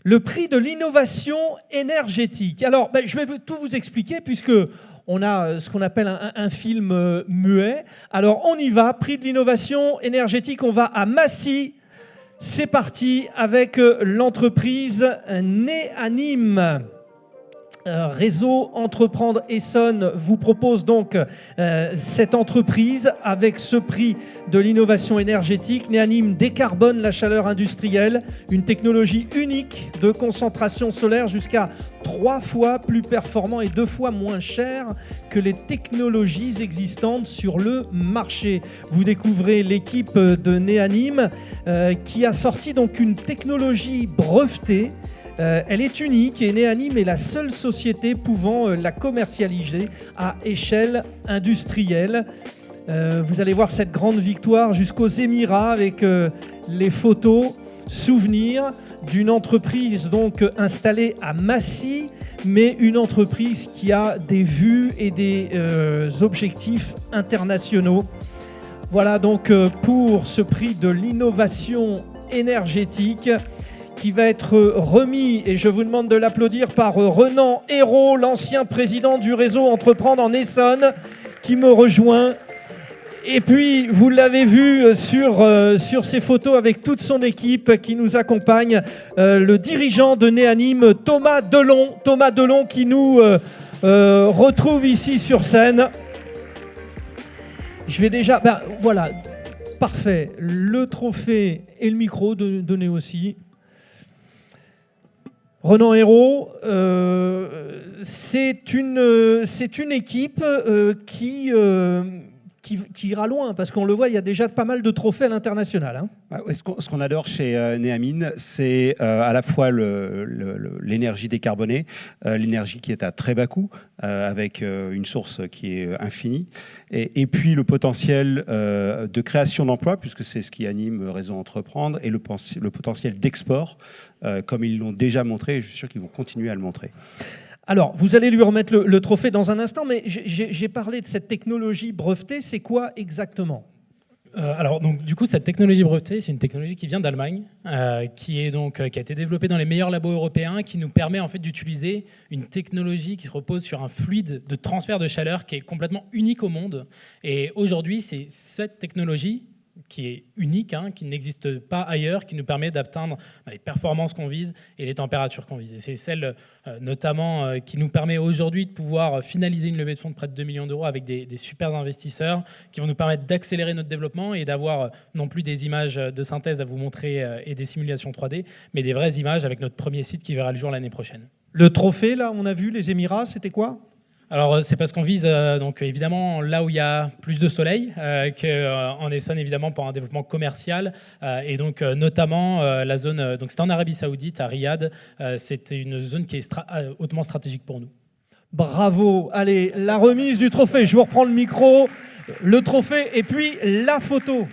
le prix de l'innovation énergétique. Alors, je vais tout vous expliquer puisque on a ce qu'on appelle un film muet. Alors, on y va, prix de l'innovation énergétique, on va à Massy. C'est parti avec l'entreprise Neanim. Réseau Entreprendre Essonne vous propose donc cette entreprise avec ce prix de l'innovation énergétique. Neanim décarbone la chaleur industrielle, une technologie unique de concentration solaire jusqu'à 3 fois plus performant et 2 fois moins cher que les technologies existantes sur le marché. Vous découvrez l'équipe de Neanim qui a sorti donc une technologie brevetée. Elle est unique et Neanim est la seule société pouvant la commercialiser à échelle industrielle. Vous allez voir cette grande victoire jusqu'aux Émirats avec les photos, souvenirs d'une entreprise donc installée à Massy, mais une entreprise qui a des vues et des objectifs internationaux. Voilà donc pour ce prix de l'innovation énergétique qui va être remis, et je vous demande de l'applaudir, par Renan Hérault, l'ancien président du réseau Entreprendre en Essonne, qui me rejoint. Et puis, vous l'avez vu sur ces photos avec toute son équipe qui nous accompagne, le dirigeant de Neanim, Thomas Delon. Thomas Delon qui nous retrouve ici sur scène. Je vais déjà... voilà, parfait. Le trophée et le micro donné aussi. Renan Hérault, c'est une équipe qui ira loin, parce qu'on le voit, il y a déjà pas mal de trophées à l'international. Hein. Ce qu'on adore chez Neanim, c'est à la fois l'énergie décarbonée, l'énergie qui est à très bas coût, avec une source qui est infinie, et puis le potentiel de création d'emplois, puisque c'est ce qui anime Réseau Entreprendre, et le potentiel d'export, comme ils l'ont déjà montré, et je suis sûr qu'ils vont continuer à le montrer. Alors, vous allez lui remettre le trophée dans un instant, mais j'ai parlé de cette technologie brevetée. C'est quoi exactement ? Alors, donc, du coup, cette technologie brevetée, c'est une technologie qui vient d'Allemagne, qui a été développée dans les meilleurs labos européens, qui nous permet en fait d'utiliser une technologie qui se repose sur un fluide de transfert de chaleur qui est complètement unique au monde. Et aujourd'hui, c'est cette technologie qui est unique, qui n'existe pas ailleurs, qui nous permet d'atteindre les performances qu'on vise et les températures qu'on vise. Et c'est celle notamment qui nous permet aujourd'hui de pouvoir finaliser une levée de fonds de près de 2 millions d'euros avec des super investisseurs qui vont nous permettre d'accélérer notre développement et d'avoir non plus des images de synthèse à vous montrer et des simulations 3D, mais des vraies images avec notre premier site qui verra le jour l'année prochaine. Le trophée, là, on a vu, les Émirats, c'était quoi ? Alors, c'est parce qu'on vise donc évidemment là où il y a plus de soleil qu'en Essonne, évidemment, pour un développement commercial. Et donc, notamment, la zone, donc c'était en Arabie Saoudite, à Riyad. C'était une zone qui est hautement stratégique pour nous. Bravo. Allez, la remise du trophée. Je vous reprends le micro, le trophée et puis la photo.